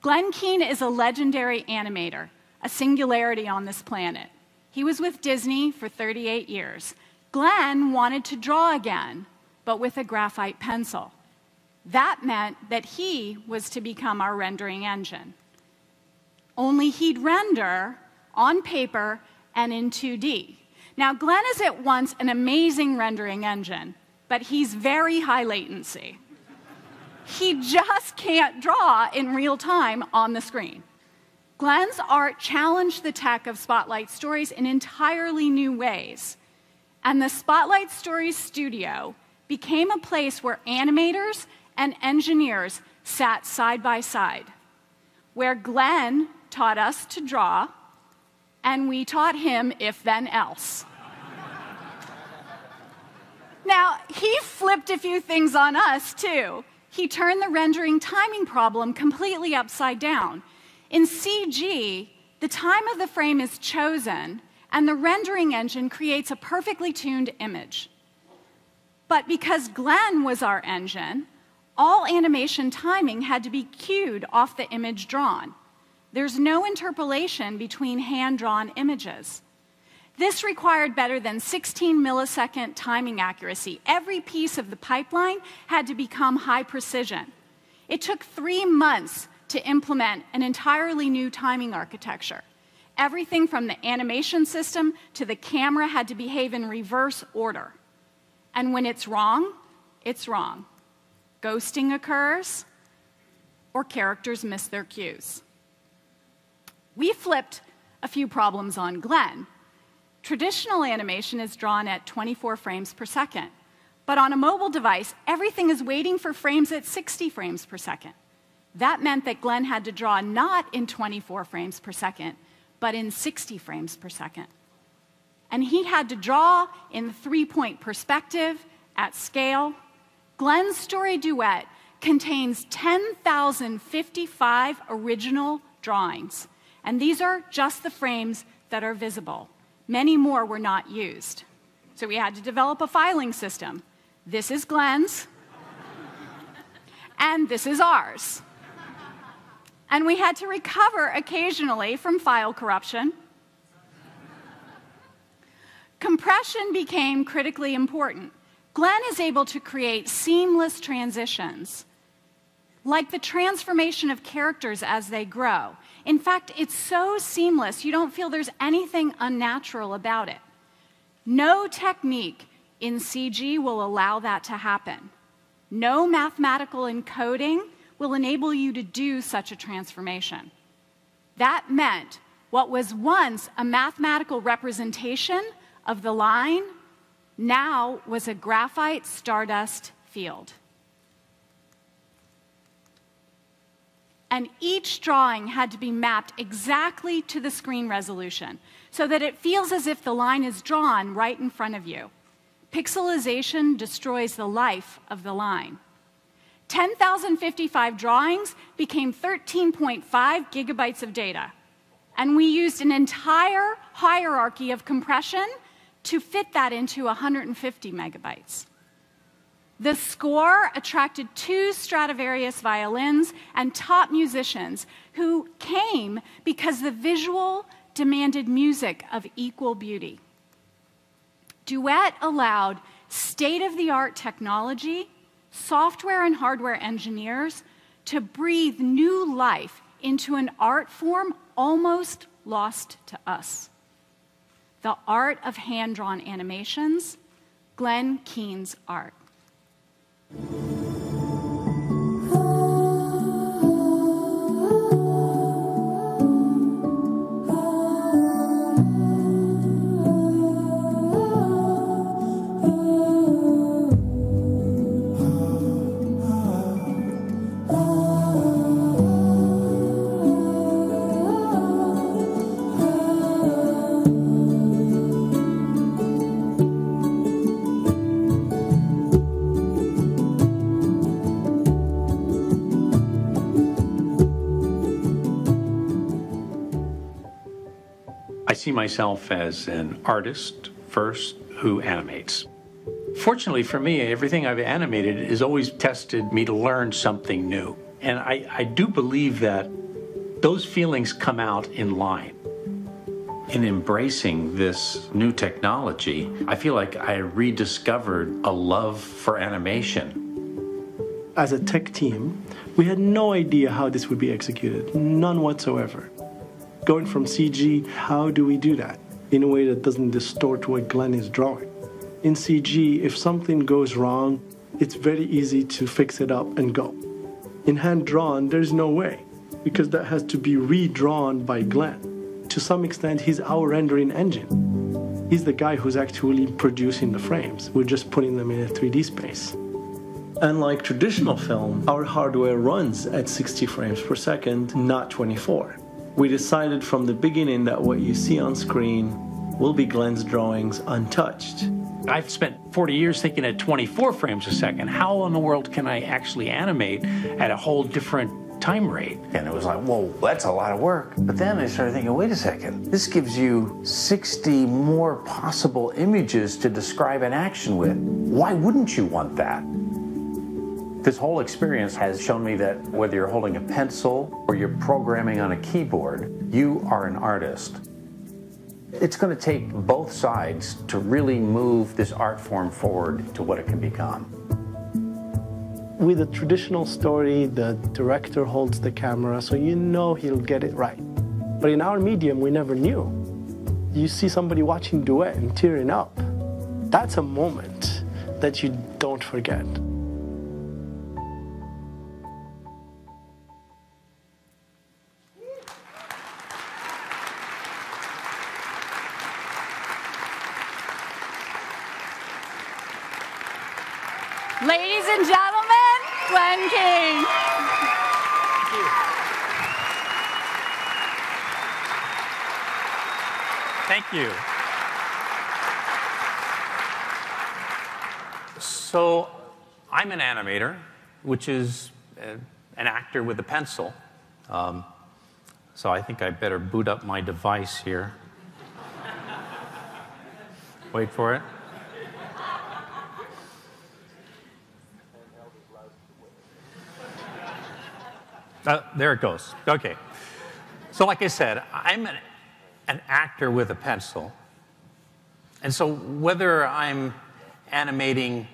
Glen Keane is a legendary animator, a singularity on this planet. He was with Disney for 38 years. Glen wanted to draw again, but with a graphite pencil. That meant that he was to become our rendering engine. Only he'd render on paper and in 2D. Now, Glen is at once an amazing rendering engine, but he's very high latency. He just can't draw in real time on the screen. Glen's art challenged the tech of Spotlight Stories in entirely new ways. And the Spotlight Stories studio became a place where animators and engineers sat side by side, where Glen taught us to draw, and we taught him if then else. Now, he flipped a few things on us, too. He turned the rendering timing problem completely upside down. In CG, the time of the frame is chosen, and the rendering engine creates a perfectly tuned image. But because Glen was our engine, all animation timing had to be cued off the image drawn. There's no interpolation between hand-drawn images. This required better than 16 millisecond timing accuracy. Every piece of the pipeline had to become high precision. It took 3 months to implement an entirely new timing architecture. Everything from the animation system to the camera had to behave in reverse order. And when it's wrong, it's wrong. Ghosting occurs, or characters miss their cues. We flipped a few problems on Glen. Traditional animation is drawn at 24 frames per second. But on a mobile device, everything is waiting for frames at 60 frames per second. That meant that Glen had to draw not in 24 frames per second, but in 60 frames per second. And he had to draw in the three-point perspective at scale. Glen's story Duet contains 10,055 original drawings. And these are just the frames that are visible. Many more were not used. So we had to develop a filing system. This is Glen's, and this is ours. And we had to recover occasionally from file corruption. Compression became critically important. Glen is able to create seamless transitions, like the transformation of characters as they grow. In fact, it's so seamless, you don't feel there's anything unnatural about it. No technique in CG will allow that to happen. No mathematical encoding will enable you to do such a transformation. That meant what was once a mathematical representation of the line now was a graphite stardust field. And each drawing had to be mapped exactly to the screen resolution so that it feels as if the line is drawn right in front of you. Pixelization destroys the life of the line. 10,055 drawings became 13.5 gigabytes of data. And we used an entire hierarchy of compression to fit that into 150 megabytes. The score attracted 2 Stradivarius violins and top musicians who came because the visual demanded music of equal beauty. Duet allowed state-of-the-art technology, software and hardware engineers to breathe new life into an art form almost lost to us. The art of hand-drawn animations, Glen Keane's art. I see myself as an artist first who animates. Fortunately for me, everything I've animated has always tested me to learn something new. And I do believe that those feelings come out in line. In embracing this new technology, I feel like I rediscovered a love for animation. As a tech team, we had no idea how this would be executed, none whatsoever. Going from CG, how do we do that in a way that doesn't distort what Glen is drawing? In CG, if something goes wrong, it's very easy to fix it up and go. In hand-drawn, there's no way, because that has to be redrawn by Glen. To some extent, he's our rendering engine. He's the guy who's actually producing the frames. We're just putting them in a 3D space. Unlike traditional film, our hardware runs at 60 frames per second, not 24. We decided from the beginning that what you see on screen will be Glen's drawings untouched. I've spent 40 years thinking at 24 frames a second. How in the world can I actually animate at a whole different time rate? And it was like, whoa, that's a lot of work. But then I started thinking, wait a second, this gives you 60 more possible images to describe an action with. Why wouldn't you want that? This whole experience has shown me that whether you're holding a pencil or you're programming on a keyboard, you are an artist. It's going to take both sides to really move this art form forward to what it can become. With a traditional story, the director holds the camera, so you know he'll get it right. But in our medium, we never knew. You see somebody watching Duet and tearing up. That's a moment that you don't forget. Ladies and gentlemen, Glen Keane. Thank you. So, I'm an animator, which is an actor with a pencil. So I think I better boot up my device here. Wait for it. There it goes. Okay. So like I said, I'm an actor with a pencil. And so whether I'm animating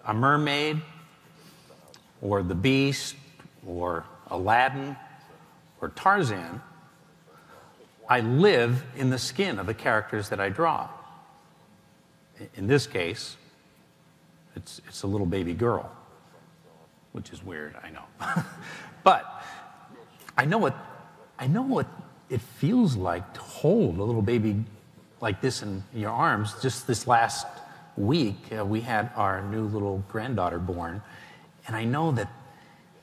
a mermaid or the Beast or Aladdin or Tarzan, I live in the skin of the characters that I draw. In this case, it's a little baby girl, which is weird, I know. But I know what it feels like to hold a little baby like this in your arms. Just this last week, we had our new little granddaughter born, and I know that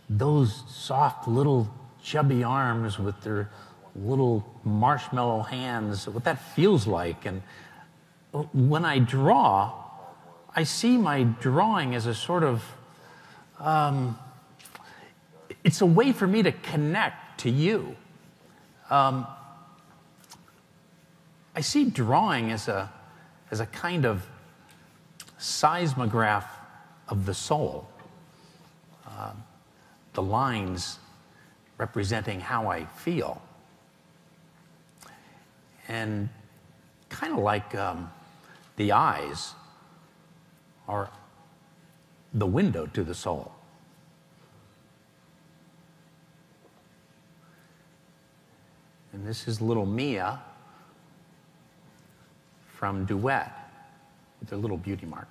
those soft little chubby arms with their little marshmallow hands, what that feels like. And when I draw, I see my drawing as a sort of it's a way for me to connect to you. I see drawing as a kind of seismograph of the soul. The lines representing how I feel. And kind of like the eyes are the window to the soul. And this is little Mia from Duet with her little beauty mark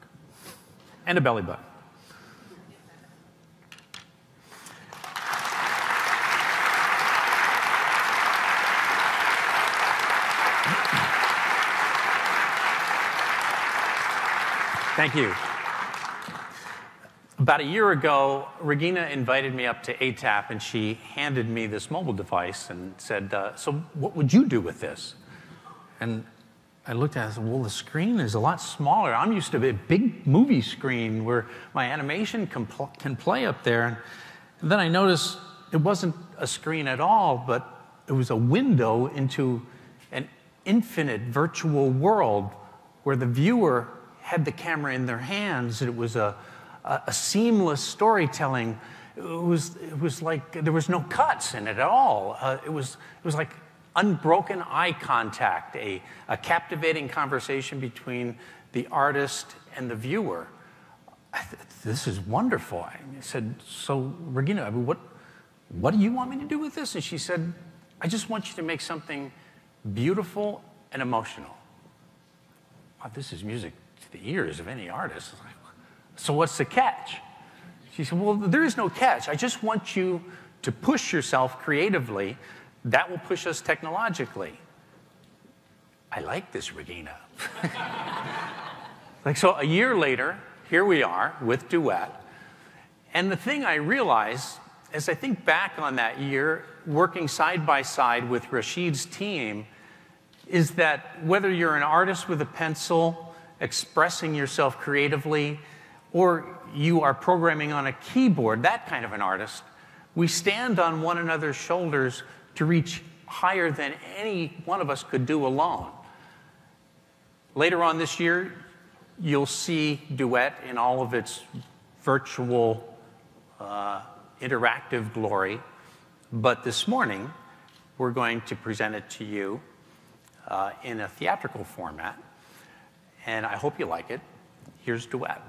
and a belly button. Thank you. About a year ago, Regina invited me up to ATAP, and she handed me this mobile device and said, so what would you do with this? And I looked at it and said, well, the screen is a lot smaller. I'm used to a big movie screen where my animation can play up there. And then I noticed it wasn't a screen at all, but it was a window into an infinite virtual world where the viewer had the camera in their hands. It was a seamless storytelling It was like there was no cuts in it at all. It was like unbroken eye contact, a captivating conversation between the artist and the viewer. This is wonderful. I said, so Regina, I mean, what do you want me to do with this? And she said, I just want you to make something beautiful and emotional. Wow, this is music to the ears of any artist. I was like, so what's the catch? She said, well, there is no catch. I just want you to push yourself creatively. That will push us technologically. I like this, Regina. Like, so a year later, here we are with Duet. And the thing I realized as I think back on that year, working side by side with Rashid's team, is that whether you're an artist with a pencil, expressing yourself creatively, or you are programming on a keyboard, that kind of an artist, we stand on one another's shoulders to reach higher than any one of us could do alone. Later on this year, you'll see Duet in all of its virtual, interactive glory. But this morning, we're going to present it to you in a theatrical format. And I hope you like it. Here's Duet.